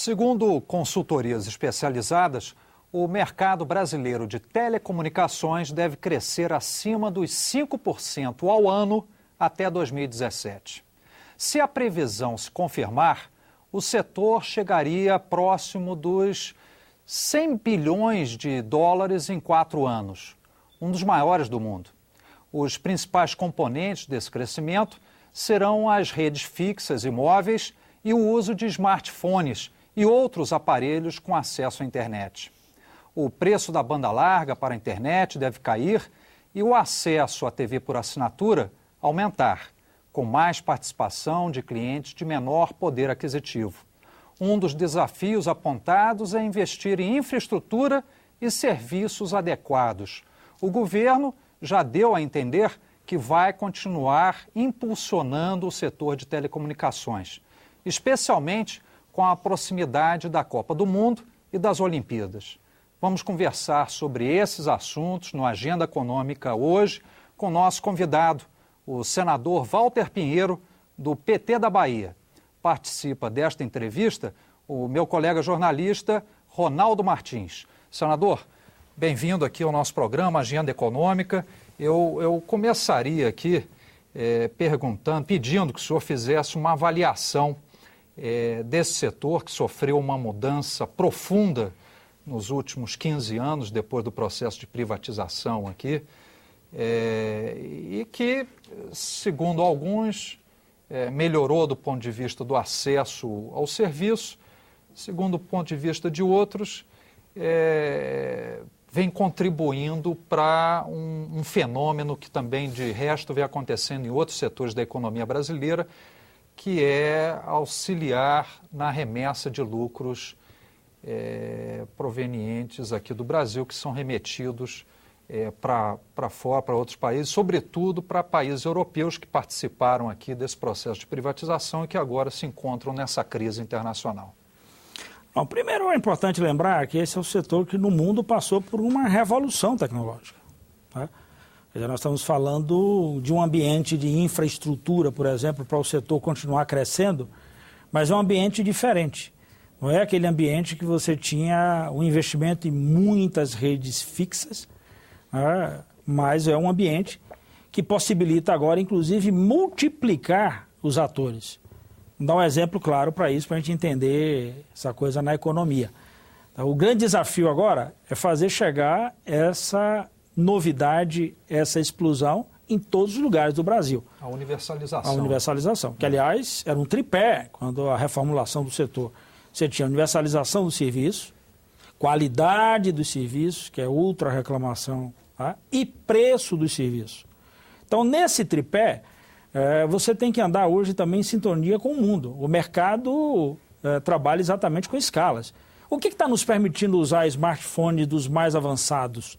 Segundo consultorias especializadas, o mercado brasileiro de telecomunicações deve crescer acima dos 5% ao ano até 2017. Se a previsão se confirmar, o setor chegaria próximo dos 100 bilhões de dólares em 4 anos, um dos maiores do mundo. Os principais componentes desse crescimento serão as redes fixas e móveis e o uso de smartphones e outros aparelhos com acesso à internet. O preço da banda larga para a internet deve cair e o acesso à TV por assinatura aumentar, com mais participação de clientes de menor poder aquisitivo. Um dos desafios apontados é investir em infraestrutura e serviços adequados. O governo já deu a entender que vai continuar impulsionando o setor de telecomunicações, especialmente com a proximidade da Copa do Mundo e das Olimpíadas. Vamos conversar sobre esses assuntos no Agenda Econômica hoje com o nosso convidado, o senador Walter Pinheiro, do PT da Bahia. Participa desta entrevista o meu colega jornalista Ronaldo Martins. Senador, bem-vindo aqui ao nosso programa Agenda Econômica. Eu começaria aqui pedindo que o senhor fizesse uma avaliação desse setor que sofreu uma mudança profunda nos últimos 15 anos, depois do processo de privatização aqui, e que, segundo alguns, melhorou do ponto de vista do acesso ao serviço, segundo o ponto de vista de outros, vem contribuindo para um fenômeno que também, de resto, vem acontecendo em outros setores da economia brasileira, que é auxiliar na remessa de lucros provenientes aqui do Brasil, que são remetidos para fora, para outros países, sobretudo para países europeus que participaram aqui desse processo de privatização e que agora se encontram nessa crise internacional. Bom, primeiro é importante lembrar que esse é o setor que no mundo passou por uma revolução tecnológica. Tá? Nós estamos falando de um ambiente de infraestrutura, por exemplo, para o setor continuar crescendo, mas é um ambiente diferente. Não é aquele ambiente que você tinha um investimento em muitas redes fixas, mas é um ambiente que possibilita agora, inclusive, multiplicar os atores. Vou dar um exemplo claro para isso, para a gente entender essa coisa na economia. Então, o grande desafio agora é fazer chegar essa novidade, essa explosão em todos os lugares do Brasil. A universalização. A universalização, que, aliás, era um tripé quando a reformulação do setor. Você tinha universalização do serviço, qualidade dos serviços, que é outra reclamação, tá? E preço dos serviços. Então, nesse tripé, você tem que andar hoje também em sintonia com o mundo. O mercado trabalha exatamente com escalas. O que está nos permitindo usar smartphone dos mais avançados?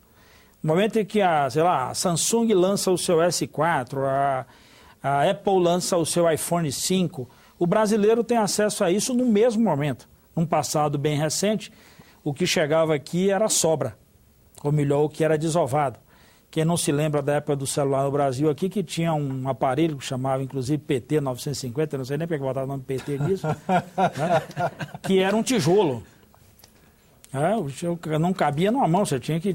No momento em que a Samsung lança o seu S4, a Apple lança o seu iPhone 5, o brasileiro tem acesso a isso no mesmo momento. Num passado bem recente, o que chegava aqui era sobra, ou melhor, o que era desovado. Quem não se lembra da época do celular no Brasil aqui, que tinha um aparelho que chamava, inclusive, PT 950, não sei nem porque botaram o nome PT nisso, né? Que era um tijolo. Não cabia numa mão,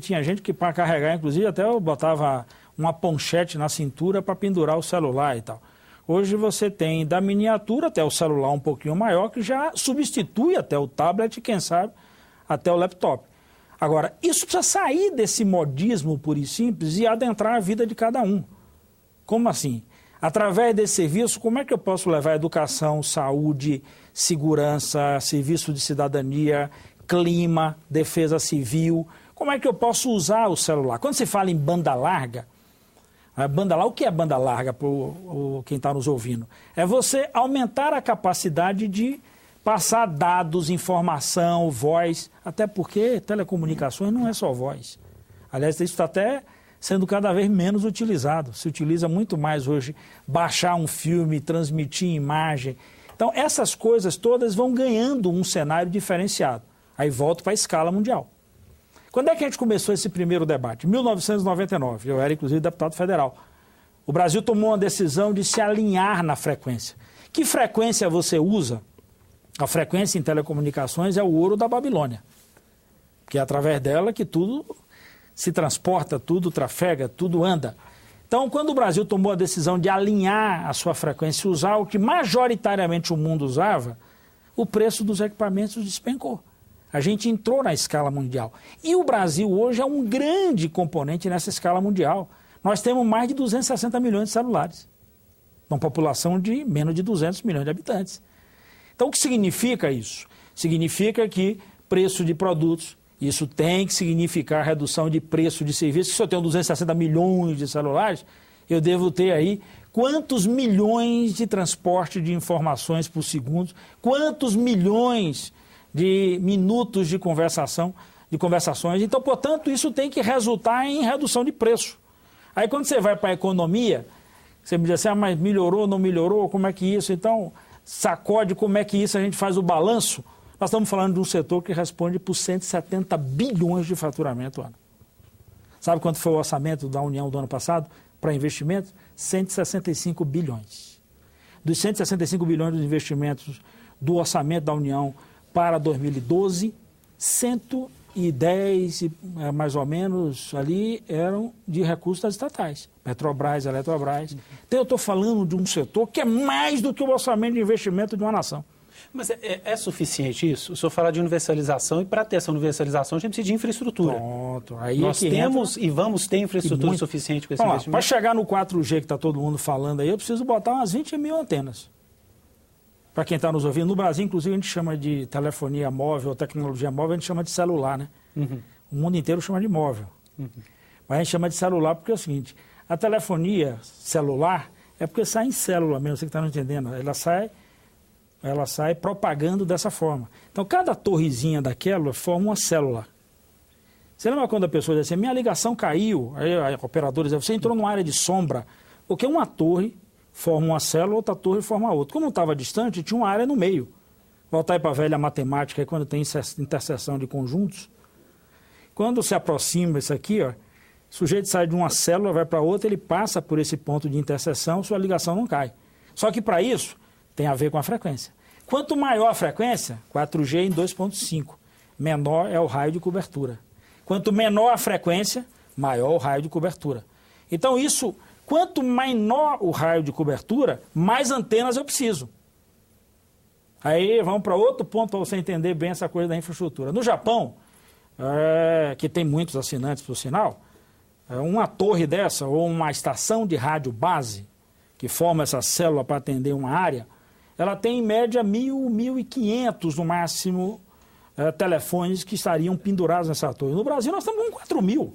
tinha gente que para carregar, inclusive, até eu botava uma ponchete na cintura para pendurar o celular e tal. Hoje você tem da miniatura até o celular um pouquinho maior, que já substitui até o tablet, quem sabe, até o laptop. Agora, isso precisa sair desse modismo puro e simples e adentrar a vida de cada um. Como assim? Através desse serviço, como é que eu posso levar educação, saúde, segurança, serviço de cidadania, clima, defesa civil? Como é que eu posso usar o celular? Quando se fala em banda larga, o que é banda larga para quem está nos ouvindo? É você aumentar a capacidade de passar dados, informação, voz, até porque telecomunicações não é só voz. Aliás, isso está até sendo cada vez menos utilizado. Se utiliza muito mais hoje baixar um filme, transmitir imagem. Então, essas coisas todas vão ganhando um cenário diferenciado. Aí volto para a escala mundial. Quando é que a gente começou esse primeiro debate? Em 1999, eu era inclusive deputado federal. O Brasil tomou uma decisão de se alinhar na frequência. Que frequência você usa A frequência em telecomunicações é o ouro da Babilônia, que é através dela que tudo se transporta, tudo trafega, tudo anda. Então, quando o Brasil tomou a decisão de alinhar a sua frequência e usar o que majoritariamente o mundo usava, o preço dos equipamentos despencou. A gente entrou na escala mundial. E o Brasil hoje é um grande componente nessa escala mundial. Nós temos mais de 260 milhões de celulares, uma população de menos de 200 milhões de habitantes. Então, o que significa isso? Significa que preço de produtos, isso tem que significar redução de preço de serviços. Se eu tenho 260 milhões de celulares, eu devo ter aí quantos milhões de transporte de informações por segundo, quantos milhões de minutos de conversações. Então, portanto, isso tem que resultar em redução de preço. Aí, quando você vai para a economia, você me diz assim, mas melhorou, não melhorou, como é que isso? Então, sacode como é que isso a gente faz o balanço. Nós estamos falando de um setor que responde por 170 bilhões de faturamento ano. Sabe quanto foi o orçamento da União do ano passado para investimentos? 165 bilhões. Dos 165 bilhões dos investimentos do orçamento da União para 2012, 110, mais ou menos, ali eram de recursos das estatais. Petrobras, Eletrobras. Então, eu estou falando de um setor que é mais do que o orçamento de investimento de uma nação. Mas é suficiente isso? O senhor fala de universalização, e para ter essa universalização a gente precisa de infraestrutura. Pronto. Aí nós temos e vamos ter infraestrutura suficiente com esse investimento? Para chegar no 4G que está todo mundo falando aí, eu preciso botar umas 20 mil antenas. Para quem está nos ouvindo, no Brasil, inclusive, a gente chama de telefonia móvel, tecnologia móvel, a gente chama de celular, né? Uhum. O mundo inteiro chama de móvel. Uhum. Mas a gente chama de celular porque é o seguinte, a telefonia celular é porque sai em célula mesmo, você que está não entendendo, ela sai propagando dessa forma. Então, cada torrezinha daquela forma uma célula. Você lembra quando a pessoa diz assim, minha ligação caiu, aí a operadora diz, você entrou numa área de sombra, porque uma torre forma uma célula, outra torre forma outra. Como estava distante, tinha uma área no meio. Voltar aí para a velha matemática, aí quando tem interseção de conjuntos, quando se aproxima isso aqui, ó, o sujeito sai de uma célula, vai para outra, ele passa por esse ponto de interseção, sua ligação não cai. Só que para isso, tem a ver com a frequência. Quanto maior a frequência, 4G em 2.5, menor é o raio de cobertura. Quanto menor a frequência, maior o raio de cobertura. Então isso, quanto menor o raio de cobertura, mais antenas eu preciso. Aí vamos para outro ponto para você entender bem essa coisa da infraestrutura. No Japão, que tem muitos assinantes por sinal, uma torre dessa ou uma estação de rádio base, que forma essa célula para atender uma área, ela tem em média 1.000, 1.500 no máximo telefones que estariam pendurados nessa torre. No Brasil nós estamos com 4.000.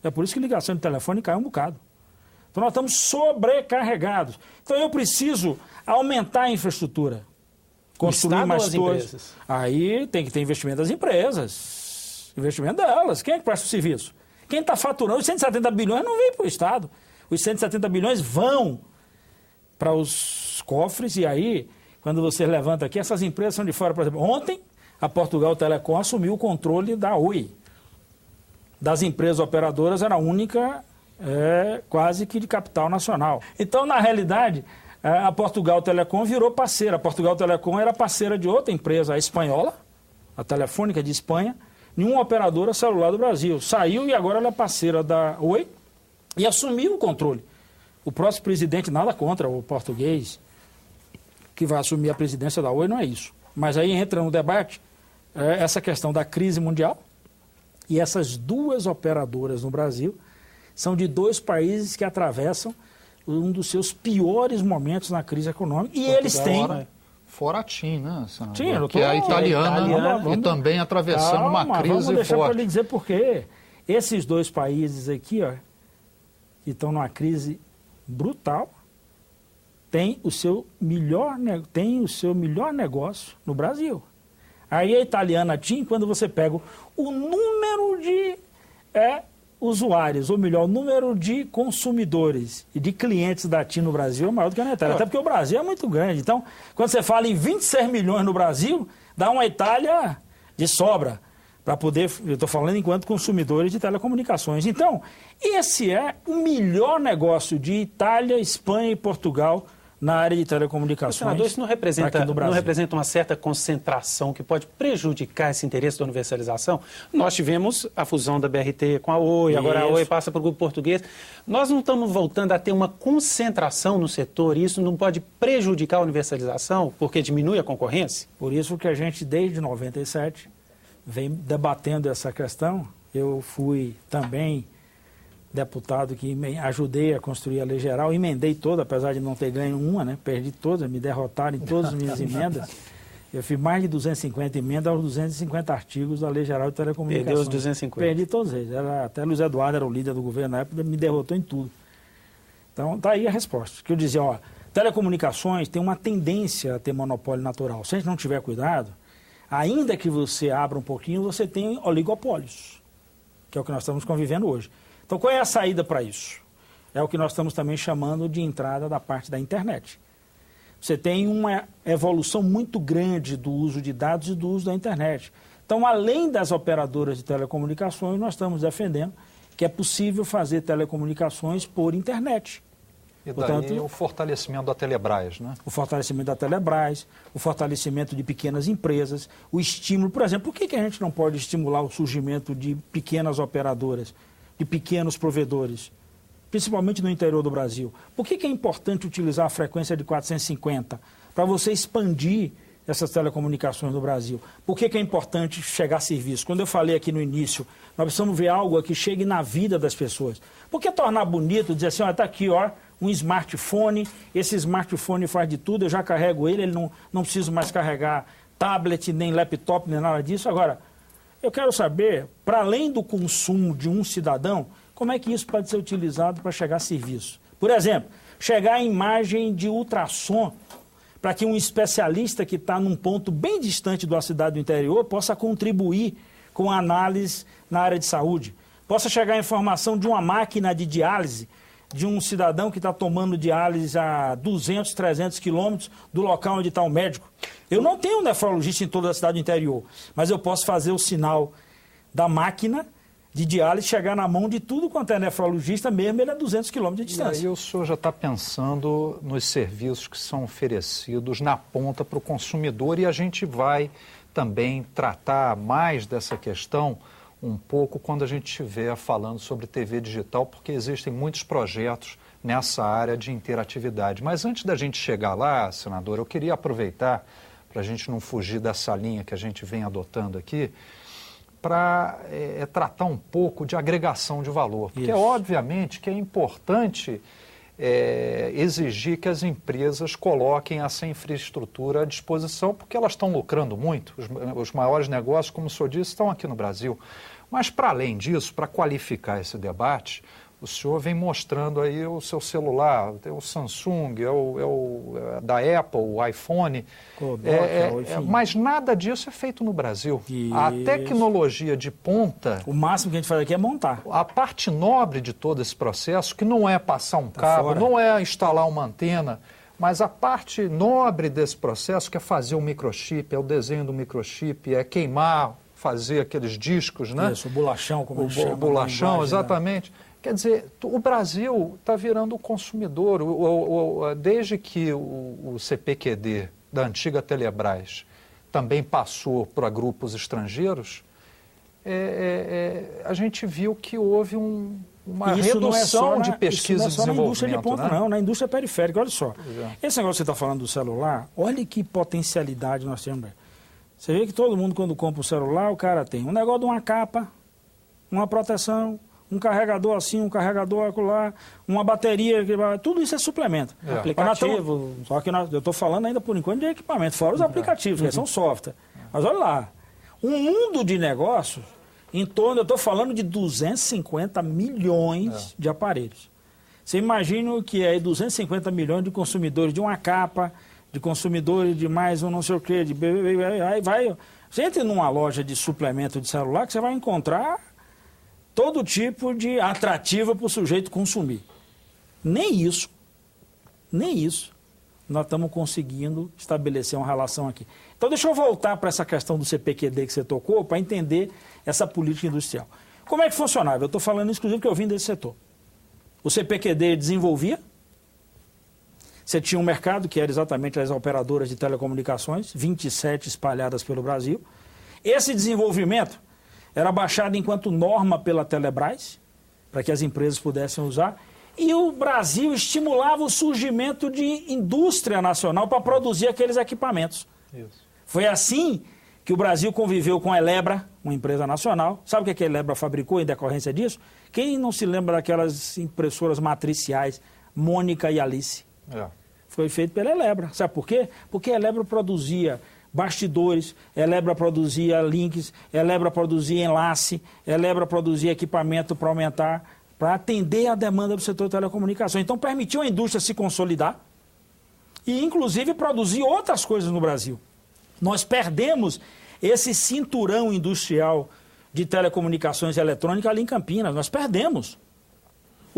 É por isso que ligação de telefone cai um bocado. Então nós estamos sobrecarregados. Então eu preciso aumentar a infraestrutura. Construir mais torres. Aí tem que ter investimento das empresas. Investimento delas. Quem é que presta o serviço? Quem está faturando? Os 170 bilhões não vem para o Estado. Os 170 bilhões vão para os cofres e aí... Quando você levanta aqui, essas empresas são de fora. Por exemplo, ontem a Portugal Telecom assumiu o controle da Oi. Das empresas operadoras era a única, quase que de capital nacional. Então, na realidade, a Portugal Telecom virou parceira. A Portugal Telecom era parceira de outra empresa, a espanhola, a Telefônica de Espanha, nenhuma operadora celular do Brasil. Saiu e agora ela é parceira da Oi e assumiu o controle. O próximo presidente, nada contra o português, que vai assumir a presidência da Oi, não é isso. Mas aí entra no debate essa questão da crise mundial e essas duas operadoras no Brasil são de dois países que atravessam um dos seus piores momentos na crise econômica e eles têm... Fora a TIM, né, senador? TIM, que é a italiana, e também atravessando uma crise forte. Vamos deixar para lhe dizer por quê. Esses dois países aqui, ó, que estão numa crise brutal, tem o seu melhor negócio no Brasil. Aí a italiana TIM, quando você pega o número de usuários, ou melhor, o número de consumidores e de clientes da TIM no Brasil é maior do que a Itália. Até porque o Brasil é muito grande. Então, quando você fala em 26 milhões no Brasil, dá uma Itália de sobra. Para poder, eu estou falando enquanto consumidores de telecomunicações. Então, esse é o melhor negócio de Itália, Espanha e Portugal na área de telecomunicações. Senador, isso não representa uma certa concentração que pode prejudicar esse interesse da universalização? Nós tivemos a fusão da BRT com a Oi, agora a Oi passa para o Grupo Português. Nós não estamos voltando a ter uma concentração no setor e isso não pode prejudicar a universalização porque diminui a concorrência? Por isso que a gente, desde 97, vem debatendo essa questão. Eu fui também deputado que ajudei a construir a lei geral, emendei toda, apesar de não ter ganho uma, né? Perdi todas, me derrotaram em todas as minhas emendas. Eu fiz mais de 250 emendas aos 250 artigos da Lei Geral de Telecomunicações. Perdeu os 250? Perdi todos eles. Até Luiz Eduardo era o líder do governo na época, me derrotou em tudo. Então, está aí a resposta. Que eu dizia, ó, telecomunicações tem uma tendência a ter monopólio natural. Se a gente não tiver cuidado, ainda que você abra um pouquinho, você tem oligopólios, que é o que nós estamos convivendo hoje. Então, qual é a saída para isso? É o que nós estamos também chamando de entrada da parte da internet. Você tem uma evolução muito grande do uso de dados e do uso da internet. Então, além das operadoras de telecomunicações, nós estamos defendendo que é possível fazer telecomunicações por internet. E daí o fortalecimento da Telebrás, né? O fortalecimento da Telebrás, o fortalecimento de pequenas empresas, o estímulo. Por exemplo, por que a gente não pode estimular o surgimento de pequenas operadoras, de pequenos provedores, principalmente no interior do Brasil? Por que é importante utilizar a frequência de 450 para você expandir essas telecomunicações no Brasil? Por que é importante chegar a serviço? Quando eu falei aqui no início, nós precisamos ver algo que chegue na vida das pessoas. Por que tornar bonito, dizer assim, está aqui, ó, um smartphone, esse smartphone faz de tudo, eu já carrego ele não preciso mais carregar tablet, nem laptop, nem nada disso. Agora, eu quero saber, para além do consumo de um cidadão, como é que isso pode ser utilizado para chegar a serviço? Por exemplo, chegar a imagem de ultrassom para que um especialista que está num ponto bem distante da cidade do interior possa contribuir com a análise na área de saúde. Possa chegar a informação de uma máquina de diálise de um cidadão que está tomando diálise a 200, 300 quilômetros do local onde está o médico. Eu não tenho um nefrologista em toda a cidade do interior, mas eu posso fazer o sinal da máquina de diálise chegar na mão de tudo quanto é nefrologista, mesmo ele a 200 quilômetros de distância. E aí o senhor já está pensando nos serviços que são oferecidos na ponta para o consumidor, e a gente vai também tratar mais dessa questão um pouco quando a gente estiver falando sobre TV digital, porque existem muitos projetos nessa área de interatividade. Mas antes da gente chegar lá, senador, eu queria aproveitar, para a gente não fugir dessa linha que a gente vem adotando aqui, para tratar um pouco de agregação de valor. Porque, obviamente, que é importante exigir que as empresas coloquem essa infraestrutura à disposição, porque elas estão lucrando muito. Os maiores negócios, como o senhor disse, estão aqui no Brasil. Mas, para além disso, para qualificar esse debate, o senhor vem mostrando aí o seu celular, tem o Samsung, da Apple, o iPhone, mas nada disso é feito no Brasil. Isso. A tecnologia de ponta... O máximo que a gente faz aqui é montar. A parte nobre de todo esse processo, que não é passar um cabo, não é instalar uma antena, mas a parte nobre desse processo, que é fazer o microchip, é o desenho do microchip, é queimar, fazer aqueles discos, né? Isso, o bolachão, como a gente chama. O bolachão, exatamente. Quer dizer, o Brasil está virando o consumidor. Desde que o CPQD da antiga Telebrás também passou para grupos estrangeiros, a gente viu que houve uma redução de pesquisa e desenvolvimento. Isso não é só na indústria de ponta, não, na indústria periférica. Olha só, esse negócio que você está falando do celular, olha que potencialidade nós temos. Você vê que todo mundo, quando compra um celular, o cara tem um negócio de uma capa, uma proteção, um carregador assim, um carregador acolá, uma bateria, tudo isso é suplemento. Aplicativo. Só que eu estou falando ainda por enquanto de equipamento, fora os aplicativos, que são software. Mas olha lá, um mundo de negócios, em torno, eu estou falando de 250 milhões de aparelhos. Você imagina que é 250 milhões de consumidores de uma capa, de consumidores de mais um não sei o quê, aí vai. Você entra numa loja de suplemento de celular que você vai encontrar todo tipo de atrativo para o sujeito consumir. Nem isso nós estamos conseguindo estabelecer uma relação aqui. Então deixa eu voltar para essa questão do CPQD que você tocou, para entender essa política industrial. Como é que funcionava? Eu estou falando inclusive que eu vim desse setor. O CPQD desenvolvia, Você tinha um mercado que era exatamente as operadoras de telecomunicações, 27 espalhadas pelo Brasil. Esse desenvolvimento era baixado enquanto norma pela Telebrás, para que as empresas pudessem usar. E o Brasil estimulava o surgimento de indústria nacional para produzir aqueles equipamentos. Isso. Foi assim que o Brasil conviveu com a Elebra, uma empresa nacional. Sabe o que a Elebra fabricou em decorrência disso? Quem não se lembra daquelas impressoras matriciais, Mônica e Alice? Foi feito pela Elebra. Sabe por quê? Porque a Elebra produzia bastidores, a Elebra produzia links, a Elebra produzia enlace, a Elebra produzia equipamento para aumentar, para atender a demanda do setor de telecomunicações. Então permitiu a indústria se consolidar e inclusive produzir outras coisas no Brasil. Nós perdemos esse cinturão industrial de telecomunicações eletrônicas ali em Campinas, nós perdemos.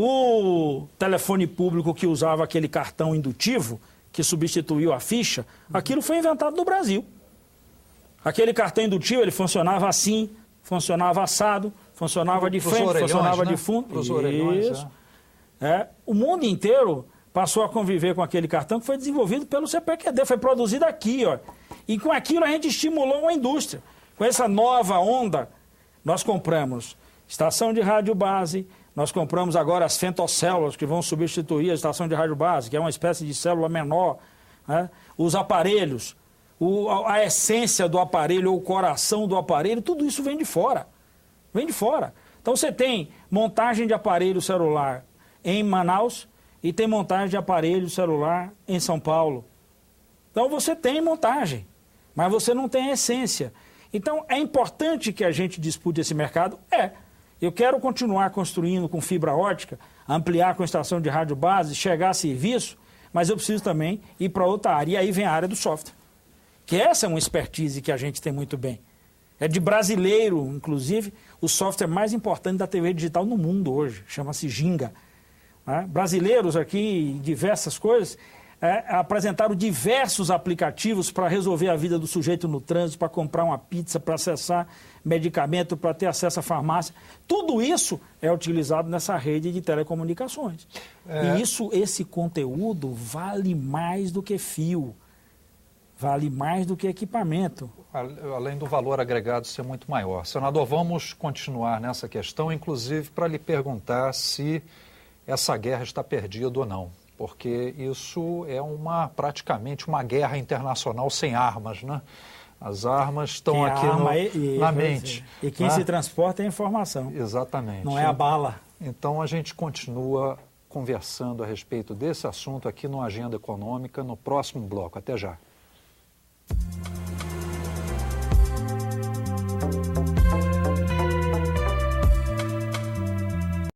O telefone público que usava aquele cartão indutivo, que substituiu a ficha, aquilo foi inventado no Brasil. Aquele cartão indutivo, ele funcionava assim, funcionava assado, funcionava de frente, funcionava de fundo. Isso. O mundo inteiro passou a conviver com aquele cartão que foi desenvolvido pelo CPQD, foi produzido aqui, ó. E com aquilo a gente estimulou uma indústria. Com essa nova onda, nós compramos estação de rádio base, nós compramos agora as femtocélulas, que vão substituir a estação de rádio base, que é uma espécie de célula menor, né? Os aparelhos, a essência do aparelho, ou o coração do aparelho, tudo isso vem de fora. Vem de fora. Então você tem montagem de aparelho celular em Manaus e tem montagem de aparelho celular em São Paulo. Então você tem montagem, mas você não tem a essência. Então é importante que a gente dispute esse mercado? Eu quero continuar construindo com fibra ótica, ampliar com estação de rádio base, chegar a serviço, mas eu preciso também ir para outra área. E aí vem a área do software, que essa é uma expertise que a gente tem muito bem. É de brasileiro, inclusive, o software mais importante da TV digital no mundo hoje, chama-se Ginga. Brasileiros aqui, diversas coisas, apresentaram diversos aplicativos para resolver a vida do sujeito no trânsito, para comprar uma pizza, para acessar medicamento, para ter acesso à farmácia. Tudo isso é utilizado nessa rede de telecomunicações. E esse conteúdo vale mais do que fio, vale mais do que equipamento. Além do valor agregado ser muito maior. Senador, vamos continuar nessa questão, inclusive para lhe perguntar se essa guerra está perdida ou não. Porque isso é praticamente uma guerra internacional sem armas, né? As armas estão aqui na mente. E quem se transporta é a informação. Exatamente. Não é a bala. Então a gente continua conversando a respeito desse assunto aqui no Agenda Econômica no próximo bloco. Até já.